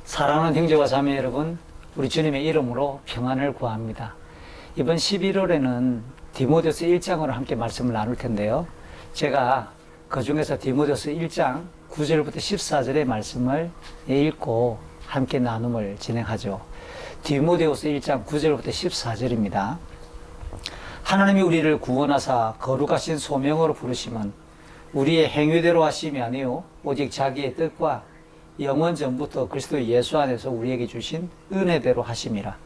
사랑하는 형제와 자매 여러분, 우리 주님의 이름으로 평안을 구합니다. 이번 11월에는 디모데서 1장으로 함께 말씀을 나눌 텐데요. 제가 그 중에서 디모데서 1장 9절부터 14절의 말씀을 읽고 함께 나눔을 진행하죠. 디모데후서 1장 9절부터 14절입니다. 하나님이 우리를 구원하사 거룩하신 소명으로 부르심은 우리의 행위대로 하심이 아니요 오직 자기의 뜻과 영원 전부터 그리스도 예수 안에서 우리에게 주신 은혜대로 하심이라.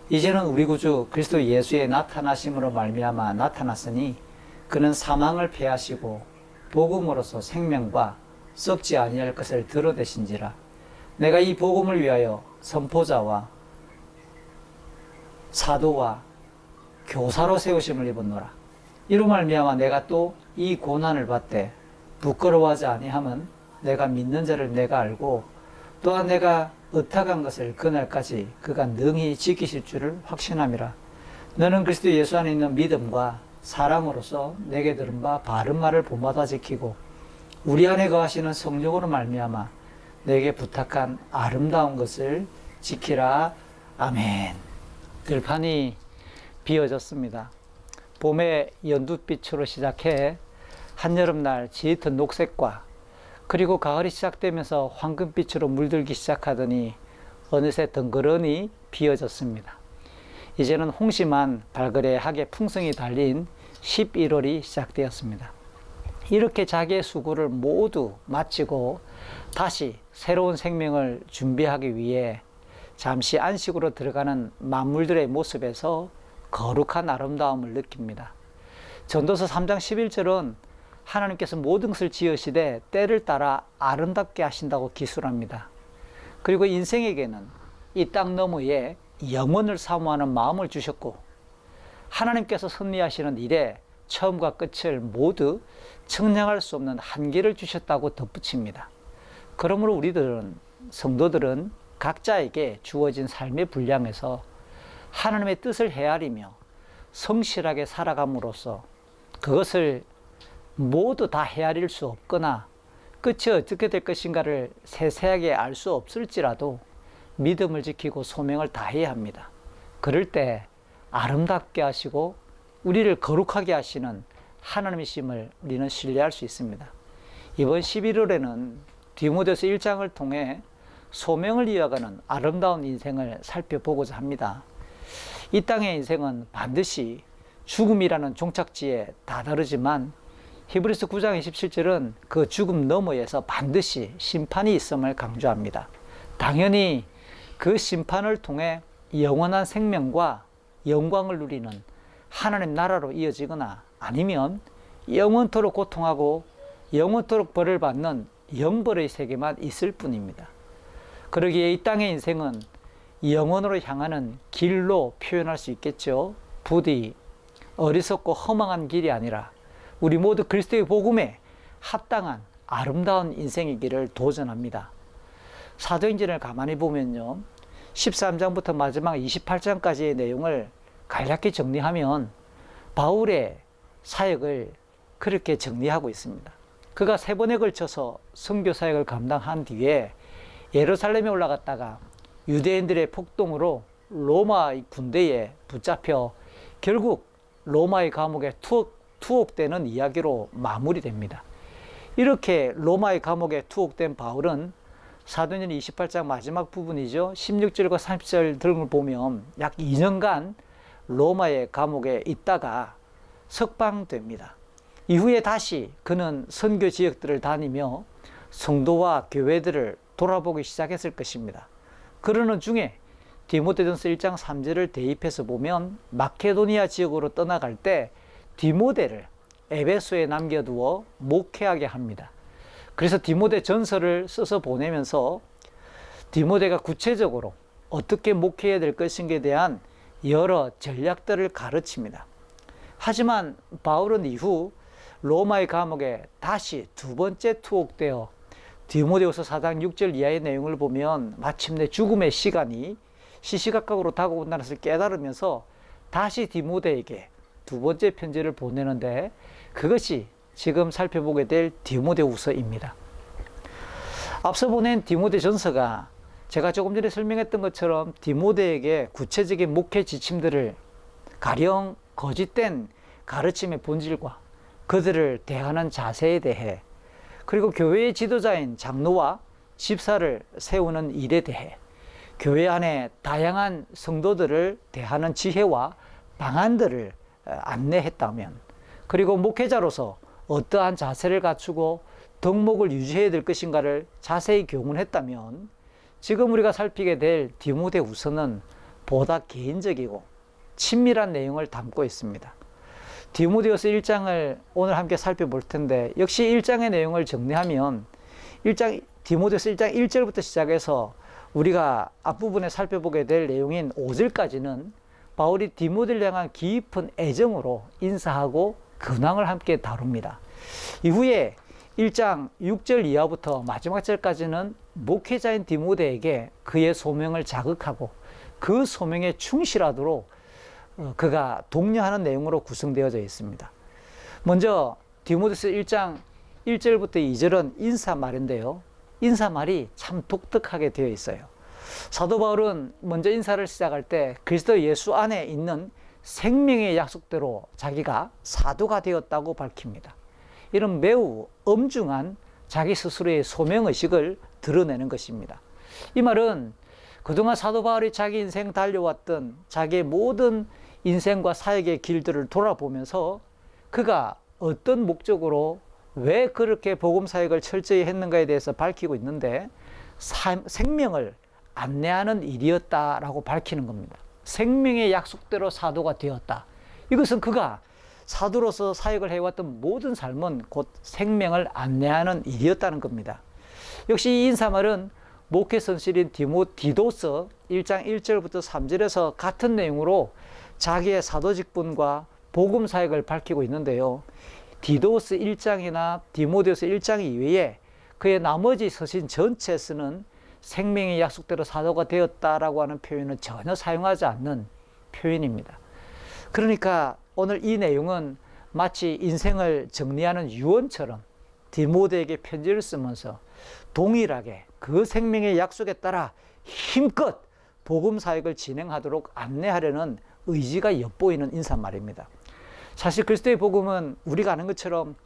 이제는 우리 구주 그리스도 예수의 나타나심으로 말미암아 나타났으니 그는 사망을 패하시고 복음으로서 생명과 썩지 아니할 것을 드러내신지라. 내가 이 복음을 위하여 선포자와 사도와 교사로 세우심을 입었노라. 이로 말미암아 내가 또 이 고난을 받되 부끄러워하지 아니함은 내가 믿는 자를 내가 알고 또한 내가 의탁한 것을 그날까지 그가 능히 지키실 줄을 확신함이라. 너는 그리스도 예수 안에 있는 믿음과 사랑으로서 내게 들은 바 바른 말을 본받아 지키고 우리 안에 거하시는 성령으로 말미암아 내게 부탁한 아름다운 것을 지키라. 아멘. 들판이 비어졌습니다. 봄에 연두빛으로 시작해 한여름날 짙은 녹색과 그리고 가을이 시작되면서 황금빛으로 물들기 시작하더니 어느새 덩그러니 비어졌습니다. 이제는 홍심한 발그레하게 풍성이 달린 11월이 시작되었습니다. 이렇게 자기의 수고를 모두 마치고 다시 새로운 생명을 준비하기 위해 잠시 안식으로 들어가는 만물들의 모습에서 거룩한 아름다움을 느낍니다. 전도서 3장 11절은 하나님께서 모든 것을 지으시되 때를 따라 아름답게 하신다고 기술합니다. 그리고 인생에게는 이 땅 너머에 영원을 사모하는 마음을 주셨고 하나님께서 섭리하시는 일에 처음과 끝을 모두 측량할 수 없는 한계를 주셨다고 덧붙입니다. 그러므로 우리들은, 성도들은 각자에게 주어진 삶의 분량에서 하나님의 뜻을 헤아리며 성실하게 살아감으로써 그것을 모두 다 헤아릴 수 없거나 끝이 어떻게 될 것인가를 세세하게 알 수 없을지라도 믿음을 지키고 소명을 다해야 합니다. 그럴 때 아름답게 하시고 우리를 거룩하게 하시는 하나님이심을 우리는 신뢰할 수 있습니다. 이번 11월에는 디모데서 1장을 통해 소명을 이어가는 아름다운 인생을 살펴보고자 합니다. 이 땅의 인생은 반드시 죽음이라는 종착지에 다다르지만 히브리서 9장 27절은 그 죽음 너머에서 반드시 심판이 있음을 강조합니다. 당연히 그 심판을 통해 영원한 생명과 영광을 누리는 하나님 나라로 이어지거나 아니면 영원토록 고통하고 영원토록 벌을 받는 영벌의 세계만 있을 뿐입니다. 그러기에 이 땅의 인생은 영원으로 향하는 길로 표현할 수 있겠죠. 부디 어리석고 허망한 길이 아니라 우리 모두 그리스도의 복음에 합당한 아름다운 인생이기를 도전합니다. 사도행전을 가만히 보면요, 13장부터 마지막 28장까지의 내용을 간략히 정리하면 바울의 사역을 그렇게 정리하고 있습니다. 그가 3번에 걸쳐서 선교 사역을 감당한 뒤에 예루살렘에 올라갔다가 유대인들의 폭동으로 로마의 군대에 붙잡혀 결국 로마의 감옥에 투옥되는 이야기로 마무리됩니다. 이렇게 로마의 감옥에 투옥된 바울은 사도행전 28장 마지막 부분이죠. 16절과 30절 등을 보면 약 2년간 로마의 감옥에 있다가 석방됩니다. 이후에 다시 그는 선교 지역들을 다니며 성도와 교회들을 돌아보기 시작했을 것입니다. 그러는 중에 디모데전서 1장 3절을 대입해서 보면 마케도니아 지역으로 떠나갈 때 디모데를 에베소에 남겨두어 목회하게 합니다. 그래서 디모데 전서를 써서 보내면서 디모데가 구체적으로 어떻게 목회해야 될 것인가에 대한 여러 전략들을 가르칩니다. 하지만 바울은 이후 로마의 감옥에 다시 2번째 투옥되어 디모데후서 4장 6절 이하의 내용을 보면 마침내 죽음의 시간이 시시각각으로 다가온다는 것을 깨달으면서 다시 디모데에게 2번째 편지를 보내는데 그것이 지금 살펴보게 될 디모데후서입니다. 앞서 보낸 디모데전서가 제가 조금 전에 설명했던 것처럼 디모데에게 구체적인 목회 지침들을 가령 거짓된 가르침의 본질과 그들을 대하는 자세에 대해, 그리고 교회의 지도자인 장로와 집사를 세우는 일에 대해, 교회 안에 다양한 성도들을 대하는 지혜와 방안들을 안내했다면, 그리고 목회자로서 어떠한 자세를 갖추고 덕목을 유지해야 될 것인가를 자세히 교훈했다면, 지금 우리가 살피게 될 디모데후서는 보다 개인적이고 친밀한 내용을 담고 있습니다. 디모데후서 1장을 오늘 함께 살펴볼 텐데, 역시 1장의 내용을 정리하면 디모데후서 1장 1절부터 시작해서 우리가 앞부분에 살펴보게 될 내용인 5절까지는 바울이 디모데를 향한 깊은 애정으로 인사하고 근황을 함께 다룹니다. 이후에 1장 6절 이하부터 마지막 절까지는 목회자인 디모데에게 그의 소명을 자극하고 그 소명에 충실하도록 그가 독려하는 내용으로 구성되어져 있습니다. 먼저 디모데서 1장 1절부터 2절은 인사말인데요. 인사말이 참 독특하게 되어 있어요. 사도 바울은 먼저 인사를 시작할 때 그리스도 예수 안에 있는 생명의 약속대로 자기가 사도가 되었다고 밝힙니다. 이런 매우 엄중한 자기 스스로의 소명의식을 드러내는 것입니다. 이 말은 그동안 사도 바울이 자기 인생 달려왔던 자기의 모든 인생과 사역의 길들을 돌아보면서 그가 어떤 목적으로 왜 그렇게 복음 사역을 철저히 했는가에 대해서 밝히고 있는데, 생명을 안내하는 일이었다라고 밝히는 겁니다. 생명의 약속대로 사도가 되었다. 이것은 그가 사도로서 사역을 해왔던 모든 삶은 곧 생명을 안내하는 일이었다는 겁니다. 역시 이 인사말은 목회 선실인 디도서 1장 1절부터 3절에서 같은 내용으로 자기의 사도 직분과 복음 사역을 밝히고 있는데요. 디도서 1장이나 디모데서 1장 이외에 그의 나머지 서신 전체에 쓰는 생명의 약속대로 사도가 되었다라고 하는 표현은 전혀 사용하지 않는 표현입니다. 그러니까 오늘 이 내용은 마치 인생을 정리하는 유언처럼 디모데에게 편지를 쓰면서 동일하게 그 생명의 약속에 따라 힘껏 복음 사역을 진행하도록 안내하려는 의지가 엿보이는 인사말입니다. 사실 그리스도의 복음은 우리가 아는 것처럼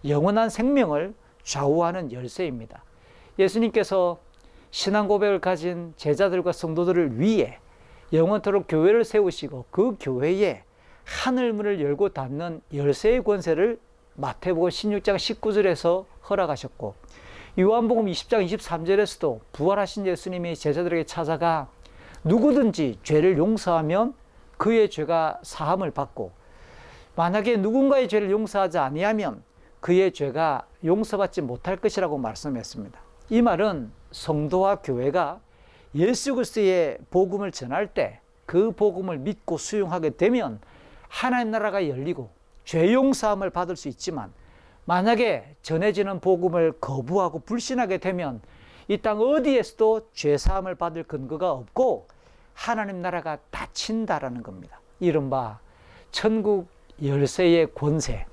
영원한 생명을 좌우하는 열쇠입니다. 예수님께서 신앙 고백을 가진 제자들과 성도들을 위해 영원토록 교회를 세우시고 그 교회에 하늘문을 열고 닫는 열쇠의 권세를 마태복음 16장 19절에서 허락하셨고, 요한복음 20장 23절에서도 부활하신 예수님이 제자들에게 찾아가 누구든지 죄를 용서하면 그의 죄가 사함을 받고, 만약에 누군가의 죄를 용서하지 아니하면 그의 죄가 용서받지 못할 것이라고 말씀했습니다. 이 말은 성도와 교회가 예수 그리스도의 복음을 전할 때 그 복음을 믿고 수용하게 되면 하나님 나라가 열리고 죄 용서함을 받을 수 있지만, 만약에 전해지는 복음을 거부하고 불신하게 되면 이 땅 어디에서도 죄 사함을 받을 근거가 없고 하나님 나라가 닫힌다라는 겁니다. 이른바 천국 열쇠의 권세,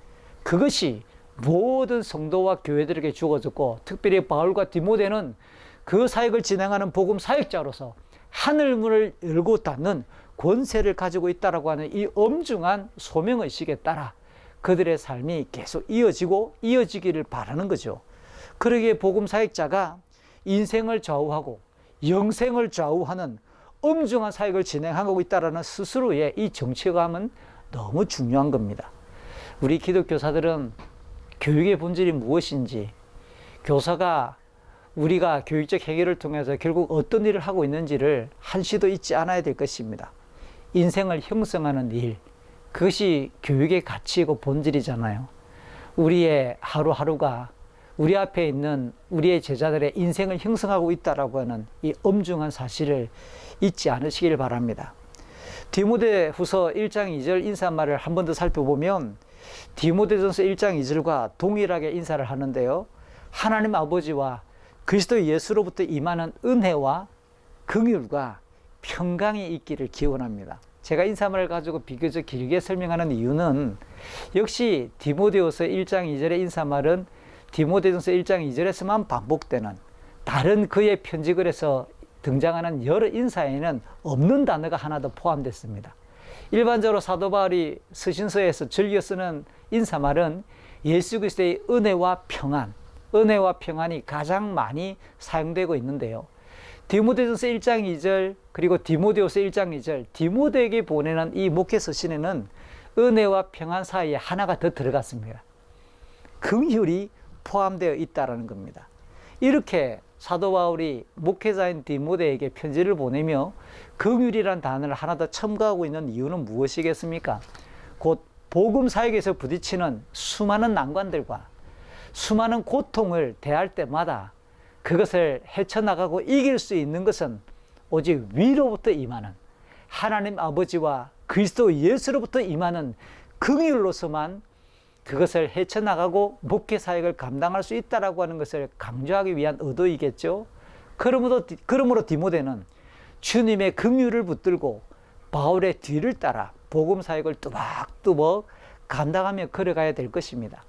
그것이 모든 성도와 교회들에게 주어졌고, 특별히 바울과 디모데는 그 사역을 진행하는 복음 사역자로서 하늘문을 열고 닫는 권세를 가지고 있다라고 하는 이 엄중한 소명의식에 따라 그들의 삶이 계속 이어지고 이어지기를 바라는 거죠. 그러기에 복음 사역자가 인생을 좌우하고 영생을 좌우하는 엄중한 사역을 진행하고 있다는 스스로의 이 정체감은 너무 중요한 겁니다. 우리 기독교사들은 교육의 본질이 무엇인지, 교사가 우리가 교육적 해결을 통해서 결국 어떤 일을 하고 있는지를 한시도 잊지 않아야 될 것입니다. 인생을 형성하는 일, 그것이 교육의 가치이고 본질이잖아요. 우리의 하루하루가 우리 앞에 있는 우리의 제자들의 인생을 형성하고 있다라고 하는 이 엄중한 사실을 잊지 않으시길 바랍니다. 디모데후서 1장 2절 인사말을 한 번 더 살펴보면 디모데전서 1장 2절과 동일하게 인사를 하는데요. 하나님 아버지와 그리스도 예수로부터 임하는 은혜와 긍휼과 평강이 있기를 기원합니다. 제가 인사말을 가지고 비교적 길게 설명하는 이유는 역시 디모데후서 1장 2절의 인사말은 디모데전서 1장 2절에서만 반복되는 다른 그의 편지글에서 등장하는 여러 인사에는 없는 단어가 하나 더 포함됐습니다. 일반적으로 사도 바울이 서신서에서 즐겨 쓰는 인사말은 예수 그리스도의 은혜와 평안이 가장 많이 사용되고 있는데요. 디모데전서 1장 2절 그리고 디모데후서 1장 2절 디모데에게 보내는 이 목회 서신에는 은혜와 평안 사이에 하나가 더 들어갔습니다. 긍휼이 포함되어 있다는 겁니다. 이렇게 사도 바울이 목회자인 디모데에게 편지를 보내며 긍휼이라는 단어를 하나 더 첨가하고 있는 이유는 무엇이겠습니까? 곧 복음 사역에서 부딪히는 수많은 난관들과 수많은 고통을 대할 때마다 그것을 헤쳐나가고 이길 수 있는 것은 오직 위로부터 임하는 하나님 아버지와 그리스도 예수로부터 임하는 긍휼로서만 그것을 헤쳐나가고 목회 사역을 감당할 수 있다라고 하는 것을 강조하기 위한 의도이겠죠. 그러므로 디모데는 주님의 긍휼을 붙들고 바울의 뒤를 따라 복음 사역을 뚜벅뚜벅 감당하며 걸어가야 될 것입니다.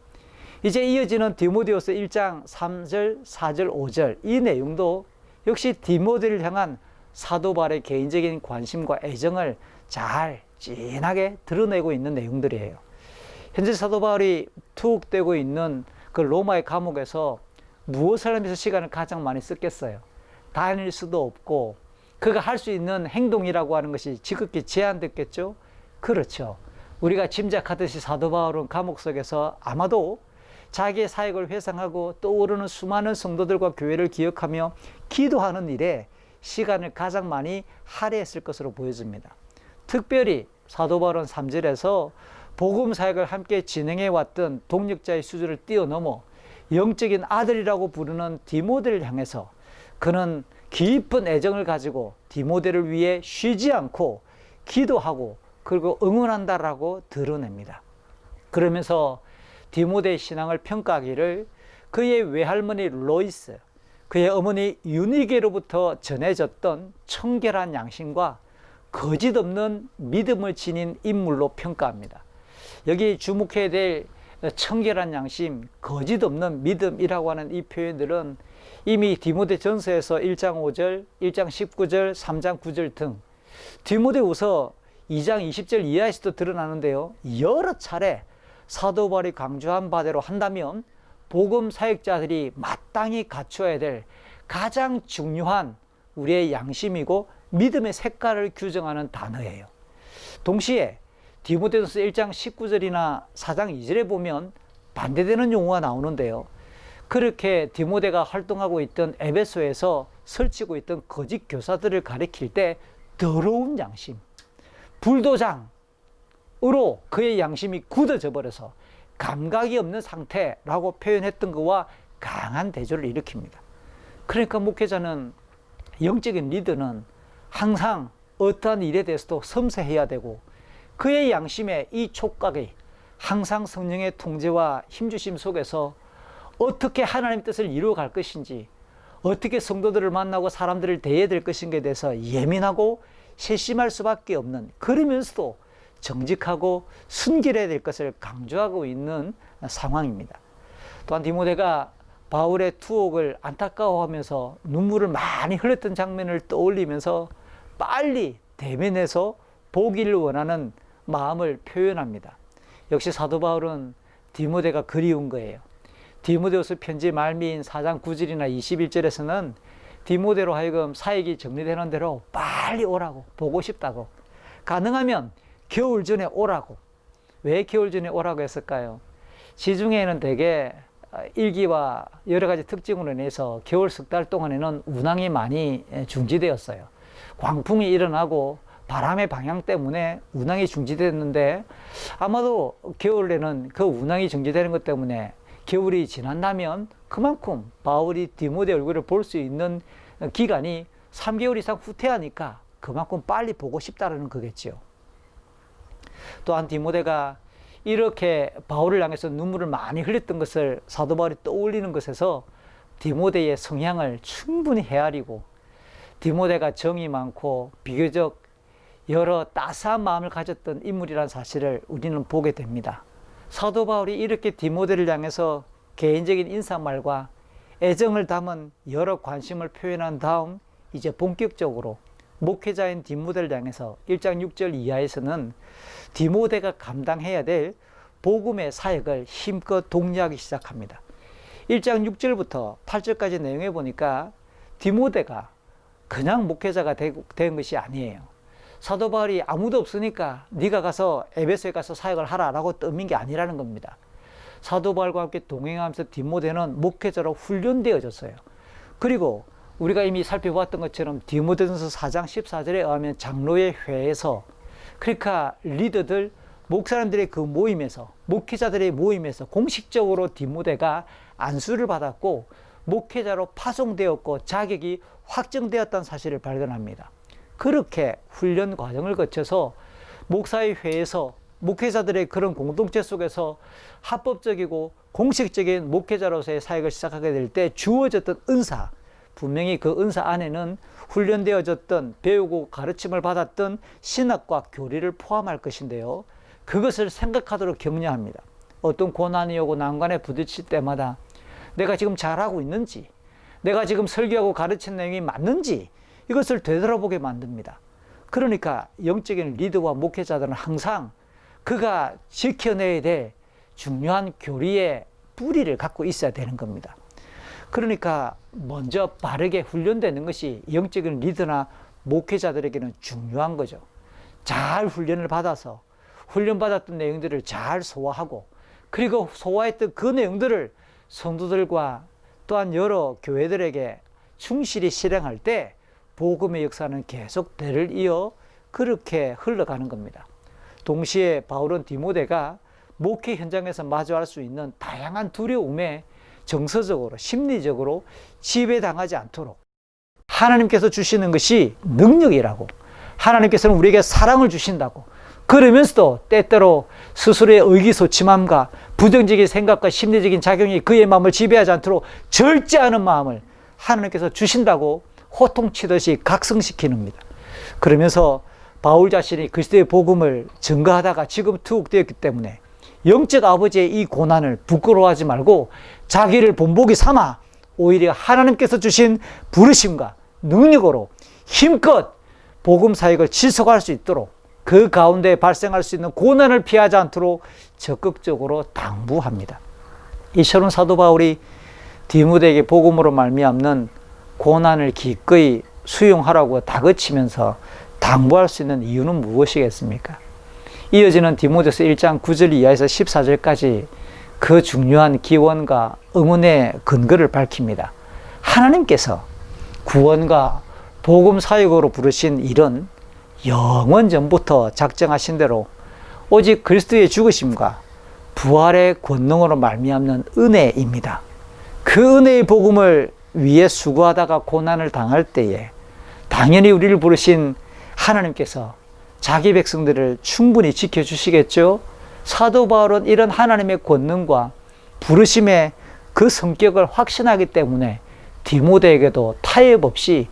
이제 이어지는 디모데후서 1장 3절, 4절, 5절 이 내용도 역시 디모데를 향한 사도 바울의 개인적인 관심과 애정을 잘 진하게 드러내고 있는 내용들이에요. 현재 사도 바울이 투옥되고 있는 그 로마의 감옥에서 무엇을 하면서 시간을 가장 많이 썼겠어요? 다닐 수도 없고 그가 할 수 있는 행동이라고 하는 것이 지극히 제한됐겠죠? 그렇죠. 우리가 짐작하듯이 사도 바울은 감옥 속에서 아마도 자기의 사역을 회상하고 떠오르는 수많은 성도들과 교회를 기억하며 기도하는 일에 시간을 가장 많이 할애했을 것으로 보여집니다. 특별히 사도 바울은 3절에서 복음 사역을 함께 진행해 왔던 동력자의 수준을 뛰어넘어 영적인 아들이라고 부르는 디모데를 향해서 그는 깊은 애정을 가지고 디모데를 위해 쉬지 않고 기도하고 그리고 응원한다라고 드러냅니다. 그러면서 디모데의 신앙을 평가하기를 그의 외할머니 로이스, 그의 어머니 유니게로부터 전해졌던 청결한 양심과 거짓 없는 믿음을 지닌 인물로 평가합니다. 여기 주목해야 될 청결한 양심, 거짓 없는 믿음이라고 하는 이 표현들은 이미 디모데 전서에서 1장 5절, 1장 19절, 3장 9절 등 디모데후서 2장 20절 이하에서도 드러나는데요. 여러 차례 사도 바울이 강조한 바대로 한다면 복음 사역자들이 마땅히 갖춰야 될 가장 중요한 우리의 양심이고 믿음의 색깔을 규정하는 단어예요. 동시에 디모데전서 1장 19절이나 4장 2절에 보면 반대되는 용어가 나오는데요. 그렇게 디모데가 활동하고 있던 에베소에서 설치고 있던 거짓 교사들을 가리킬 때 더러운 양심, 불도장으로 그의 양심이 굳어져 버려서 감각이 없는 상태라고 표현했던 것과 강한 대조를 일으킵니다. 그러니까 목회자는, 영적인 리더는 항상 어떠한 일에 대해서도 섬세해야 되고 그의 양심의 이 촉각이 항상 성령의 통제와 힘주심 속에서 어떻게 하나님의 뜻을 이루어갈 것인지, 어떻게 성도들을 만나고 사람들을 대해야 될 것인가에 대해서 예민하고 세심할 수밖에 없는, 그러면서도 정직하고 순결해야 될 것을 강조하고 있는 상황입니다. 또한 디모데가 바울의 투옥을 안타까워하면서 눈물을 많이 흘렸던 장면을 떠올리면서 빨리 대면해서 보기를 원하는 마음을 표현합니다. 역시 사도 바울은 디모데가 그리운 거예요. 디모데후서 편지 말미인 4장 9절이나 21절에서는 디모데로 하여금 사역이 정리되는 대로 빨리 오라고, 보고 싶다고, 가능하면 겨울 전에 오라고. 왜 겨울 전에 오라고 했을까요? 시중에는 대개 일기와 여러 가지 특징으로 인해서 겨울 석 달 동안에는 운항이 많이 중지되었어요. 광풍이 일어나고 바람의 방향 때문에 운항이 중지됐는데, 아마도 겨울에는 그 운항이 중지되는 것 때문에 겨울이 지난다면 그만큼 바울이 디모데 얼굴을 볼 수 있는 기간이 3개월 이상 후퇴하니까 그만큼 빨리 보고 싶다는 거겠죠. 또한 디모데가 이렇게 바울을 향해서 눈물을 많이 흘렸던 것을 사도 바울이 떠올리는 것에서 디모데의 성향을 충분히 헤아리고, 디모데가 정이 많고 비교적 여러 따스한 마음을 가졌던 인물이라는 사실을 우리는 보게 됩니다. 사도 바울이 이렇게 디모데를 향해서 개인적인 인사말과 애정을 담은 여러 관심을 표현한 다음 이제 본격적으로 목회자인 디모데를 향해서 1장 6절 이하에서는 디모데가 감당해야 될 복음의 사역을 힘껏 독려하기 시작합니다. 1장 6절부터 8절까지 내용에 보니까 디모데가 그냥 목회자가 된 것이 아니에요. 사도 바울이 아무도 없으니까 네가 가서 에베소에 가서 사역을 하라라고 떠민 게 아니라는 겁니다. 사도 바울과 함께 동행하면서 디모데는 목회자로 훈련되어졌어요. 그리고 우리가 이미 살펴보았던 것처럼 디모데전서 4장 14절에 의하면 장로의 회에서, 그러니까 리더들, 목사님들의 그 모임에서, 목회자들의 모임에서 공식적으로 디모데가 안수를 받았고 목회자로 파송되었고 자격이 확정되었다는 사실을 발견합니다. 그렇게 훈련 과정을 거쳐서 목사의 회에서 목회자들의 그런 공동체 속에서 합법적이고 공식적인 목회자로서의 사역을 시작하게 될 때 주어졌던 은사, 분명히 그 은사 안에는 훈련되어졌던, 배우고 가르침을 받았던 신학과 교리를 포함할 것인데요, 그것을 생각하도록 격려합니다. 어떤 고난이 오고 난관에 부딪힐 때마다 내가 지금 잘하고 있는지, 내가 지금 설교하고 가르친 내용이 맞는지 이것을 되돌아보게 만듭니다. 그러니까 영적인 리더와 목회자들은 항상 그가 지켜내야 될 중요한 교리의 뿌리를 갖고 있어야 되는 겁니다. 그러니까 먼저 바르게 훈련되는 것이 영적인 리더나 목회자들에게는 중요한 거죠. 잘 훈련을 받아서 훈련받았던 내용들을 잘 소화하고, 그리고 소화했던 그 내용들을 성도들과 또한 여러 교회들에게 충실히 실행할 때 복음의 역사는 계속 대를 이어 그렇게 흘러가는 겁니다. 동시에 바울은 디모데가 목회 현장에서 마주할 수 있는 다양한 두려움에 정서적으로, 심리적으로 지배당하지 않도록 하나님께서 주시는 것이 능력이라고, 하나님께서는 우리에게 사랑을 주신다고, 그러면서도 때때로 스스로의 의기소침함과 부정적인 생각과 심리적인 작용이 그의 마음을 지배하지 않도록 절제하는 마음을 하나님께서 주신다고 호통치듯이 각성시키는 겁니다. 그러면서 바울 자신이 그리스도의 복음을 증거하다가 지금 투옥되었기 때문에 영적 아버지의 이 고난을 부끄러워하지 말고 자기를 본보기 삼아 오히려 하나님께서 주신 부르심과 능력으로 힘껏 복음 사역을 지속할 수 있도록, 그 가운데 발생할 수 있는 고난을 피하지 않도록 적극적으로 당부합니다. 이처럼 사도 바울이 디모데에게 복음으로 말미암는 고난을 기꺼이 수용하라고 다그치면서 당부할 수 있는 이유는 무엇이겠습니까? 이어지는 디모데서 1장 9절 이하에서 14절까지 그 중요한 기원과 응원의 근거를 밝힙니다. 하나님께서 구원과 복음 사역으로 부르신 일은 영원 전부터 작정하신 대로 오직 그리스도의 죽으심과 부활의 권능으로 말미암는 은혜입니다. 그 은혜의 복음을 위해 수고하다가 고난을 당할 때에 당연히 우리를 부르신 하나님께서 자기 백성들을 충분히 지켜주시겠죠. 사도 바울은 이런 하나님의 권능과 부르심의 그 성격을 확신하기 때문에 디모데에게도 타협 없이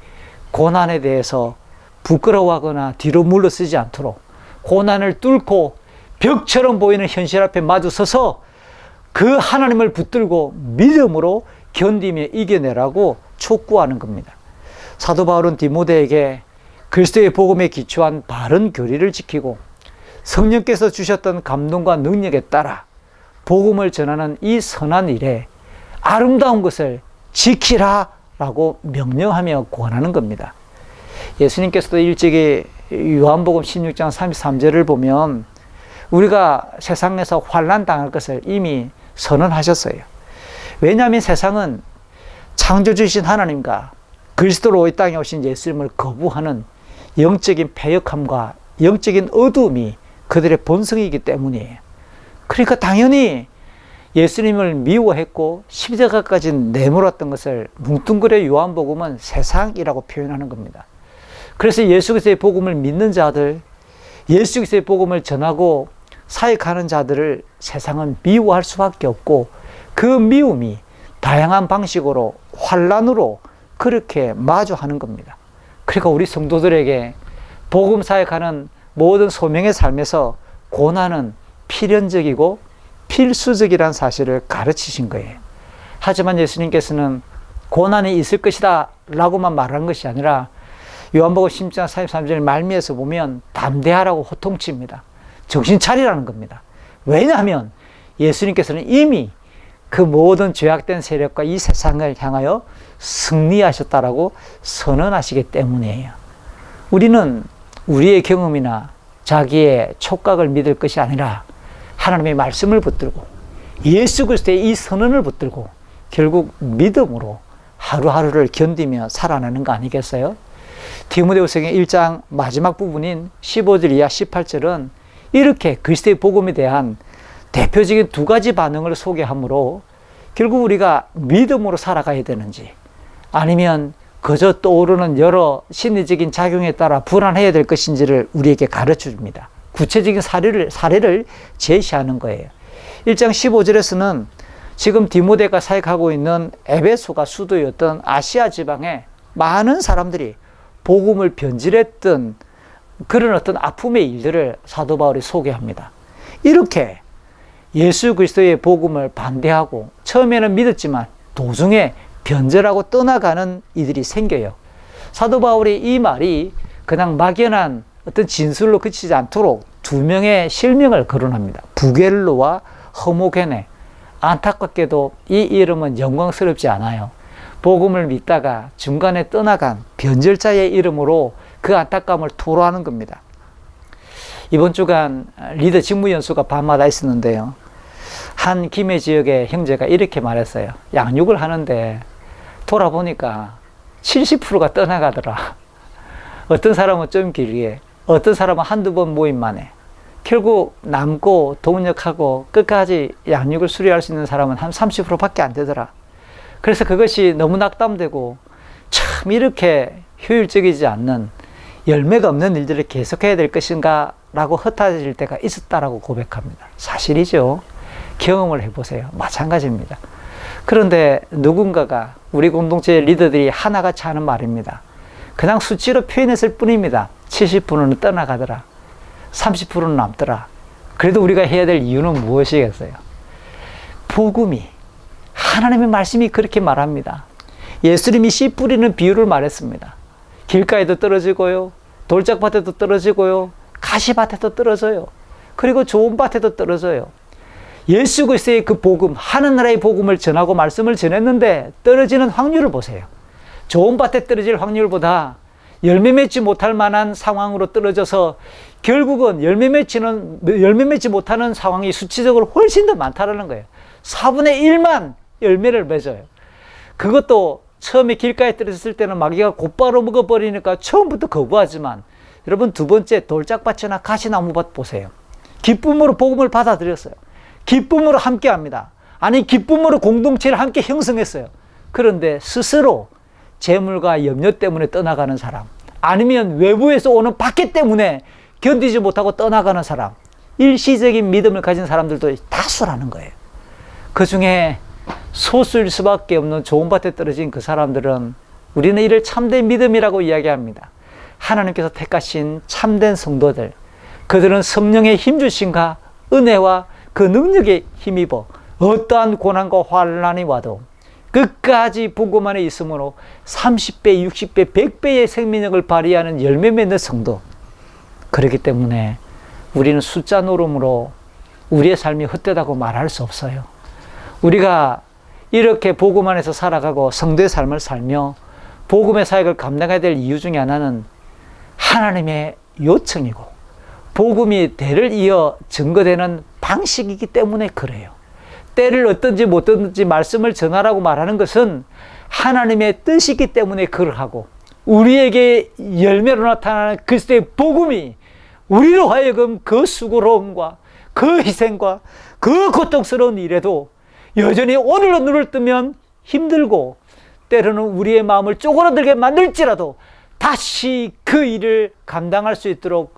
고난에 대해서 부끄러워하거나 뒤로 물러서지 않도록 고난을 뚫고 벽처럼 보이는 현실 앞에 마주서서 그 하나님을 붙들고 믿음으로 견디며 이겨내라고 촉구하는 겁니다. 사도 바울은 디모데에게 그리스도의 복음에 기초한 바른 교리를 지키고 성령께서 주셨던 감동과 능력에 따라 복음을 전하는 이 선한 일에 아름다운 것을 지키라라고 명령하며 권하는 겁니다. 예수님께서도 일찍이 요한복음 16장 33절을 보면 우리가 세상에서 환난 당할 것을 이미 선언하셨어요. 왜냐하면 세상은 창조주이신 하나님과 그리스도로 이 땅에 오신 예수님을 거부하는 영적인 패역함과 영적인 어두움이 그들의 본성이기 때문이에요. 그러니까 당연히 예수님을 미워했고 십자가까지 내몰았던 것을 뭉뚱그려 요한복음은 세상이라고 표현하는 겁니다. 그래서 예수 그리스도의 복음을 믿는 자들, 예수 그리스도의 복음을 전하고 사역하는 자들을 세상은 미워할 수밖에 없고, 그 미움이 다양한 방식으로 환난으로 그렇게 마주하는 겁니다. 그러니까 우리 성도들에게 복음 사역하는 모든 소명의 삶에서 고난은 필연적이고 필수적이라는 사실을 가르치신 거예요. 하지만 예수님께서는 고난이 있을 것이다 라고만 말한 것이 아니라 요한복음 10장 33절 말미에서 보면 담대하라고 호통칩니다. 정신 차리라는 겁니다. 왜냐하면 예수님께서는 이미 그 모든 죄악된 세력과 이 세상을 향하여 승리하셨다라고 선언하시기 때문이에요. 우리는 우리의 경험이나 자기의 촉각을 믿을 것이 아니라 하나님의 말씀을 붙들고 예수 그리스도의 이 선언을 붙들고 결국 믿음으로 하루하루를 견디며 살아내는 거 아니겠어요? 디모데후서의 1장 마지막 부분인 15절 이하 18절은 이렇게 그리스도의 복음에 대한 대표적인 두 가지 반응을 소개하므로 결국 우리가 믿음으로 살아가야 되는지 아니면 그저 떠오르는 여러 심리적인 작용에 따라 불안해야 될 것인지를 우리에게 가르쳐 줍니다. 구체적인 사례를 제시하는 거예요. 1장 15절에서는 지금 디모데가 사역하고 있는 에베소가 수도였던 아시아 지방에 많은 사람들이 복음을 변질했던 그런 어떤 아픔의 일들을 사도 바울이 소개합니다. 이렇게 예수 그리스도의 복음을 반대하고 처음에는 믿었지만 도중에 변절하고 떠나가는 이들이 생겨요. 사도 바울의 이 말이 그냥 막연한 어떤 진술로 그치지 않도록 두 명의 실명을 거론합니다. 부겔로와 허모게네. 안타깝게도 이 이름은 영광스럽지 않아요. 복음을 믿다가 중간에 떠나간 변절자의 이름으로 그 안타까움을 토로하는 겁니다. 이번 주간 리더 직무연수가 밤마다 있었는데요. 한 김해 지역의 형제가 이렇게 말했어요. 양육을 하는데 돌아보니까 70%가 떠나가더라. 어떤 사람은 좀 길게, 어떤 사람은 한두 번 모임 만에. 결국 남고 동력하고 끝까지 양육을 수료할 수 있는 사람은 한 30%밖에 안 되더라. 그래서 그것이 너무 낙담되고 참 이렇게 효율적이지 않는 열매가 없는 일들을 계속해야 될 것인가 라고 흩어질 때가 있었다라고 고백합니다. 사실이죠. 경험을 해보세요. 마찬가지입니다. 그런데 누군가가 우리 공동체의 리더들이 하나같이 하는 말입니다. 그냥 수치로 표현했을 뿐입니다. 70%는 떠나가더라. 30%는 남더라. 그래도 우리가 해야 될 이유는 무엇이겠어요? 복음이, 하나님의 말씀이 그렇게 말합니다. 예수님이 씨 뿌리는 비유를 말했습니다. 길가에도 떨어지고요, 돌짝밭에도 떨어지고요, 가시밭에도 떨어져요. 그리고 좋은 밭에도 떨어져요. 예수 그리스도의 그 복음, 하늘나라의 복음을 전하고 말씀을 전했는데 떨어지는 확률을 보세요. 좋은 밭에 떨어질 확률보다 열매 맺지 못할 만한 상황으로 떨어져서 결국은 열매 맺지 못하는 상황이 수치적으로 훨씬 더 많다는 거예요. 4분의 1만 열매를 맺어요. 그것도 처음에 길가에 떨어졌을 때는 마귀가 곧바로 먹어버리니까 처음부터 거부하지만 여러분 두 번째 돌짝밭이나 가시나무밭 보세요. 기쁨으로 복음을 받아들였어요. 기쁨으로 함께합니다. 아니 기쁨으로 공동체를 함께 형성했어요. 그런데 스스로 재물과 염려 때문에 떠나가는 사람, 아니면 외부에서 오는 박해 때문에 견디지 못하고 떠나가는 사람, 일시적인 믿음을 가진 사람들도 다수라는 거예요. 그 중에 소수일 수밖에 없는 좋은 밭에 떨어진 그 사람들은 우리는 이를 참된 믿음이라고 이야기합니다. 하나님께서 택하신 참된 성도들, 그들은 성령의 힘주심과 은혜와 그 능력에 힘입어 어떠한 고난과 환난이 와도 끝까지 복음 안에 있으므로 30배, 60배, 100배의 생명력을 발휘하는 열매 맺는 성도. 그렇기 때문에 우리는 숫자 노름으로 우리의 삶이 헛되다고 말할 수 없어요. 우리가 이렇게 복음 안에서 살아가고 성도의 삶을 살며 복음의 사역을 감당해야 될 이유 중에 하나는 하나님의 요청이고 복음이 대를 이어 증거되는 방식이기 때문에 그래요. 때를 어떤지 못 어떤지 말씀을 전하라고 말하는 것은 하나님의 뜻이기 때문에 그러하고 우리에게 열매로 나타나는 그리스도의 복음이 우리로 하여금 그 수고로움과 그 희생과 그 고통스러운 일에도 여전히 오늘로 눈을 뜨면 힘들고 때로는 우리의 마음을 쪼그라들게 만들지라도 다시 그 일을 감당할 수 있도록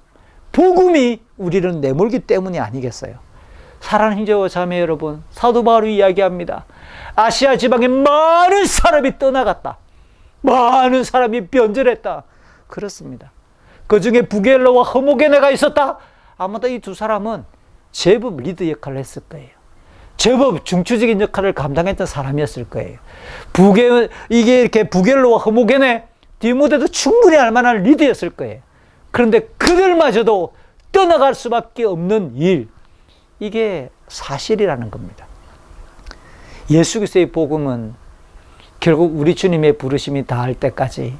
복음이 우리를 내몰기 때문이 아니겠어요. 사랑하는 형제와 자매 여러분, 사도 바울이 이야기합니다. 아시아 지방에 많은 사람이 떠나갔다. 많은 사람이 변절했다. 그렇습니다. 그 중에 부겔러와 허모게네가 있었다. 아마도 이 두 사람은 제법 리더 역할을 했을 거예요. 제법 중추적인 역할을 감당했던 사람이었을 거예요. 이게 이렇게 부겔러와 허모게네, 디모데도 충분히 알 만한 리더였을 거예요. 그런데 그들마저도 떠나갈 수밖에 없는 일, 이게 사실이라는 겁니다. 예수 그리스도의 복음은 결국 우리 주님의 부르심이 다할 때까지,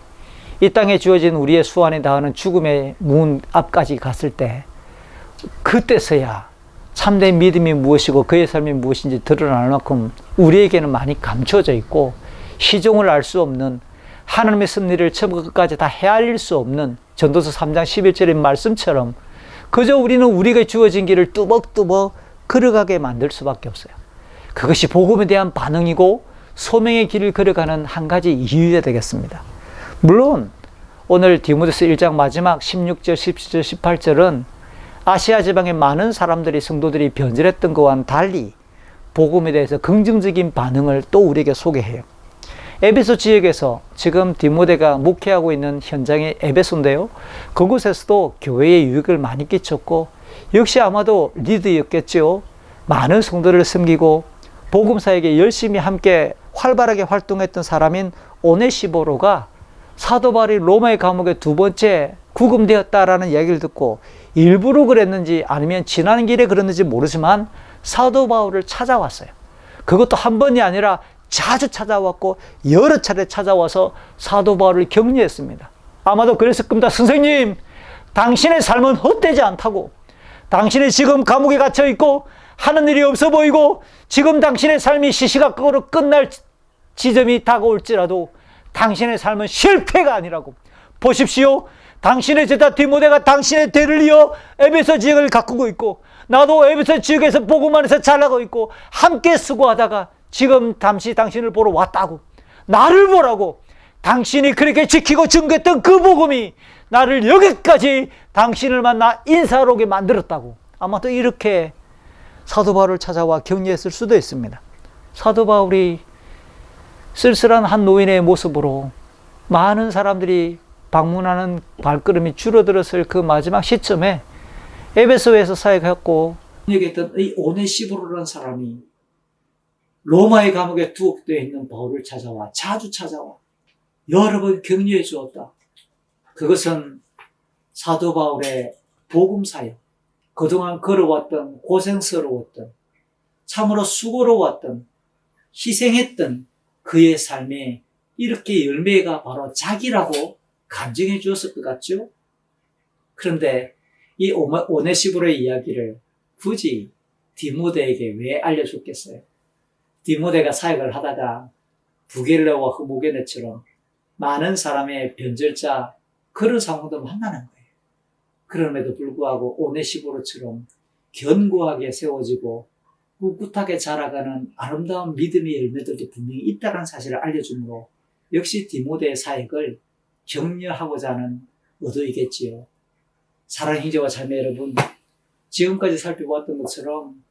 이 땅에 주어진 우리의 수완이 다하는 죽음의 문 앞까지 갔을 때, 그때서야 참된 믿음이 무엇이고 그의 삶이 무엇인지 드러날 만큼 우리에게는 많이 감춰져 있고, 시종을 알 수 없는, 하나님의 섭리를 처음부터 끝까지 다 헤아릴 수 없는 전도서 3장 11절의 말씀처럼 그저 우리는 우리가 주어진 길을 뚜벅뚜벅 걸어가게 만들 수밖에 없어요. 그것이 복음에 대한 반응이고 소명의 길을 걸어가는 한 가지 이유가 되겠습니다. 물론 오늘 디모데서 1장 마지막 16절, 17절, 18절은 아시아 지방의 많은 사람들이, 성도들이 변절했던 것과는 달리 복음에 대해서 긍정적인 반응을 또 우리에게 소개해요. 에베소 지역에서 지금 디모데가 목회하고 있는 현장이 에베소인데요, 그곳에서도 교회에 유익을 많이 끼쳤고, 역시 아마도 리더였겠죠. 많은 성도를 섬기고 복음사에게 열심히 함께 활발하게 활동했던 사람인 오네시보로가 사도 바울이 로마의 감옥에 두 번째 구금되었다라는 이야기를 듣고 일부러 그랬는지 아니면 지나는 길에 그랬는지 모르지만 사도 바울을 찾아왔어요. 그것도 한 번이 아니라 자주 찾아왔고 여러 차례 찾아와서 사도 바울을 격려했습니다. 아마도 그랬을 겁니다. 선생님, 당신의 삶은 헛되지 않다고, 당신이 지금 감옥에 갇혀있고 하는 일이 없어 보이고 지금 당신의 삶이 시시각각으로 끝날 지점이 다가올지라도 당신의 삶은 실패가 아니라고. 보십시오, 당신의 제자 디모데가 당신의 대를 이어 에베소 지역을 가꾸고 있고, 나도 에베소 지역에서 복음 안에서 자라고 있고 함께 수고하다가 지금 잠시 당신을 보러 왔다고, 나를 보라고. 당신이 그렇게 지키고 증거했던 그 복음이 나를 여기까지 당신을 만나 인사하러 오게 만들었다고. 아마도 이렇게 사도 바울을 찾아와 격려했을 수도 있습니다. 사도 바울이 쓸쓸한 한 노인의 모습으로 많은 사람들이 방문하는 발걸음이 줄어들었을 그 마지막 시점에 에베소에서 사역했고, 여기했던 이 오네시보로라는 사람이 로마의 감옥에 투옥되어 있는 바울을 찾아와, 자주 찾아와 여러 번 격려해 주었다. 그것은 사도 바울의 복음 사역, 그동안 걸어왔던 고생스러웠던, 참으로 수고로웠던, 희생했던 그의 삶에 이렇게 열매가 바로 자기라고 감정해 주었을 것 같죠? 그런데 이 오네시보로의 이야기를 굳이 디모데에게 왜 알려줬겠어요? 디모데가 사역을 하다가 부겔레와 흐모게네처럼 많은 사람의 변절자, 그런 상황도 만나는 거예요. 그럼에도 불구하고 오네시보로처럼 견고하게 세워지고 꿋꿋하게 자라가는 아름다운 믿음의 열매들도 분명히 있다는 사실을 알려주므로 역시 디모데의 사역을 격려하고자 하는 의도이겠지요. 사랑하는 형제와 자매 여러분, 지금까지 살펴보았던 것처럼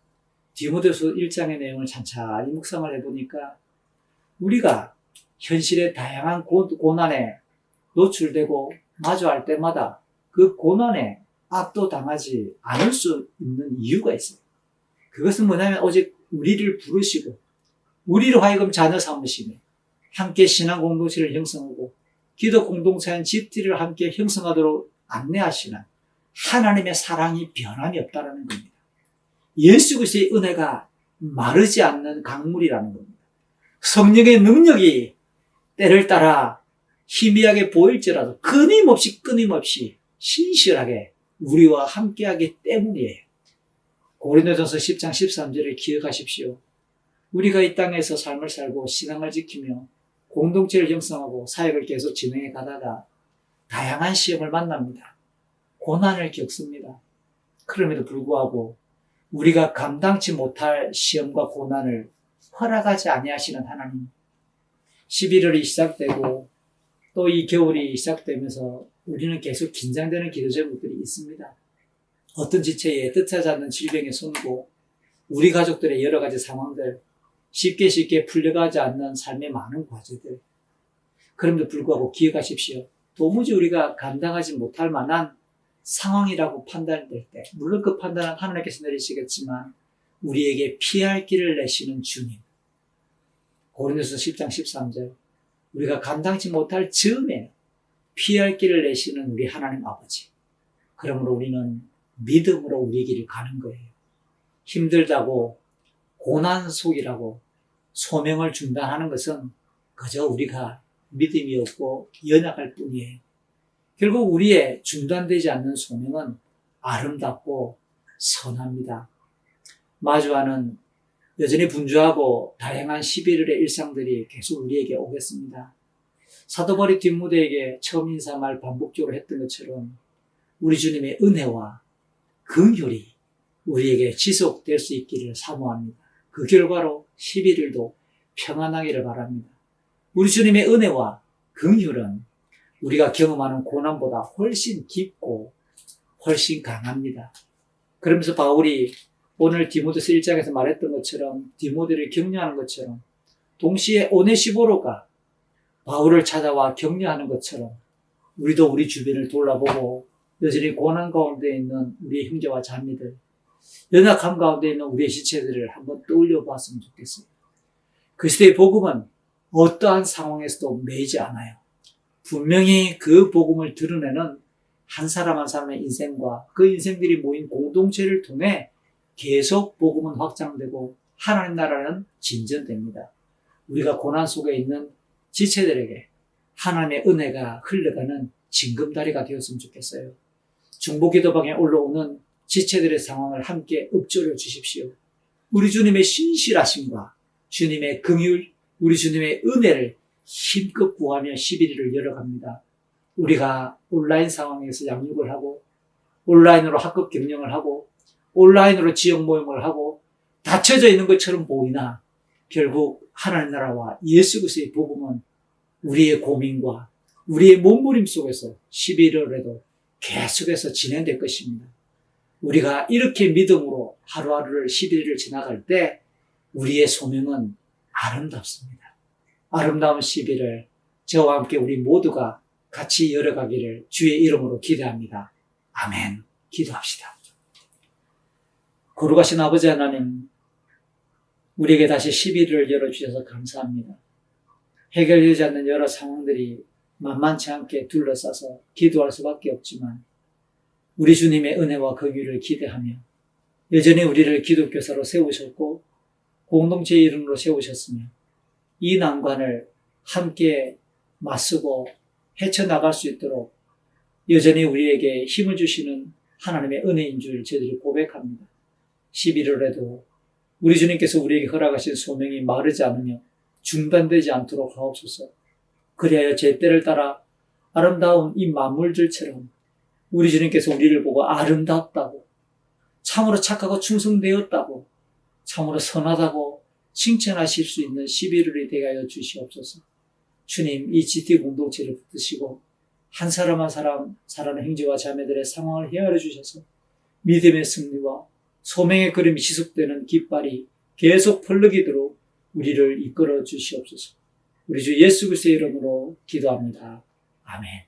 디모데서 1장의 내용을 찬찬히 묵상을 해보니까 우리가 현실의 다양한 고난에 노출되고 마주할 때마다 그 고난에 압도당하지 않을 수 있는 이유가 있어요. 그것은 뭐냐면 오직 우리를 부르시고 우리로 하여금 자녀 삼으시며 함께 신앙 공동체를 형성하고 기도 공동체인 집들이를 함께 형성하도록 안내하시는 하나님의 사랑이 변함이 없다는 겁니다. 예수 그리스도의 은혜가 마르지 않는 강물이라는 겁니다. 성령의 능력이 때를 따라 희미하게 보일지라도 끊임없이 신실하게 우리와 함께하기 때문이에요. 고린도전서 10장 13절을 기억하십시오. 우리가 이 땅에서 삶을 살고 신앙을 지키며 공동체를 형성하고 사역을 계속 진행해 가다가 다양한 시험을 만납니다. 고난을 겪습니다. 그럼에도 불구하고 우리가 감당치 못할 시험과 고난을 허락하지 아니하시는 하나님, 11월이 시작되고 또 이 겨울이 시작되면서 우리는 계속 긴장되는 기도 제목들이 있습니다. 어떤 지체에 뜻하지 않는 질병에 숨고 우리 가족들의 여러 가지 상황들, 쉽게 풀려가지 않는 삶의 많은 과제들. 그럼에도 불구하고 기억하십시오. 도무지 우리가 감당하지 못할 만한 상황이라고 판단될 때, 물론 그 판단은 하나님께서 내리시겠지만 우리에게 피할 길을 내시는 주님. 고린도서 10장 13절, 우리가 감당치 못할 즈음에 피할 길을 내시는 우리 하나님 아버지. 그러므로 우리는 믿음으로 우리의 길을 가는 거예요. 힘들다고 고난 속이라고 소명을 중단하는 것은 그저 우리가 믿음이 없고 연약할 뿐이에요. 결국 우리의 중단되지 않는 소명은 아름답고 선합니다. 마주하는 여전히 분주하고 다양한 11월의 일상들이 계속 우리에게 오겠습니다. 사도 바울이 디모데에게 처음 인사말 반복적으로 했던 것처럼 우리 주님의 은혜와 긍휼이 우리에게 지속될 수 있기를 사모합니다. 그 결과로 11일도 평안하기를 바랍니다. 우리 주님의 은혜와 긍휼은 우리가 경험하는 고난보다 훨씬 깊고 훨씬 강합니다. 그러면서 바울이 오늘 디모데서 1장에서 말했던 것처럼, 디모데를 격려하는 것처럼, 동시에 오네시보로가 바울을 찾아와 격려하는 것처럼 우리도 우리 주변을 돌아보고 여전히 고난 가운데 있는 우리의 형제와 자매들, 연약함 가운데 있는 우리의 지체들을 한번 떠올려 봤으면 좋겠어요. 그리스도의 복음은 어떠한 상황에서도 매이지 않아요. 분명히 그 복음을 드러내는 한 사람 한 사람의 인생과 그 인생들이 모인 공동체를 통해 계속 복음은 확장되고 하나님 나라는 진전됩니다. 우리가 고난 속에 있는 지체들에게 하나님의 은혜가 흘러가는 징검다리가 되었으면 좋겠어요. 중보기도방에 올라오는 지체들의 상황을 함께 읊조려 주십시오. 우리 주님의 신실하심과 주님의 긍휼, 우리 주님의 은혜를 힘껏 구하며 11일을 열어갑니다. 우리가 온라인 상황에서 양육을 하고, 온라인으로 학급 경영을 하고, 온라인으로 지역 모임을 하고 닫혀져 있는 것처럼 보이나 결국 하나님 나라와 예수 그리스도의 복음은 우리의 고민과 우리의 몸부림 속에서 11월에도 계속해서 진행될 것입니다. 우리가 이렇게 믿음으로 하루하루를 11일을 지나갈 때 우리의 소명은 아름답습니다. 아름다운 11일 저와 함께 우리 모두가 같이 열어가기를 주의 이름으로 기대합니다. 아멘. 기도합시다. 거룩하신 아버지 하나님, 우리에게 다시 11일을 열어주셔서 감사합니다. 해결되지 않는 여러 상황들이 만만치 않게 둘러싸서 기도할 수밖에 없지만 우리 주님의 은혜와 긍휼을 기대하며 여전히 우리를 기독교사로 세우셨고 공동체의 이름으로 세우셨으며 이 난관을 함께 맞서고 헤쳐나갈 수 있도록 여전히 우리에게 힘을 주시는 하나님의 은혜인 줄 저희들이 고백합니다. 11월에도 우리 주님께서 우리에게 허락하신 소명이 마르지 않으며 중단되지 않도록 하옵소서. 그리하여 제때를 따라 아름다운 이 만물들처럼 우리 주님께서 우리를 보고 아름답다고, 참으로 착하고 충성되었다고, 참으로 선하다고 칭찬하실 수 있는 11월이 되게 하여 주시옵소서. 주님, 이 GT 공동체를 붙드시고 한 사람 한 사람 살아가는 형제와 자매들의 상황을 헤아려 주셔서 믿음의 승리와 소명의 그림이 지속되는 깃발이 계속 펄럭이도록 우리를 이끌어 주시옵소서. 우리 주 예수 그리스도의 이름으로 기도합니다. 아멘.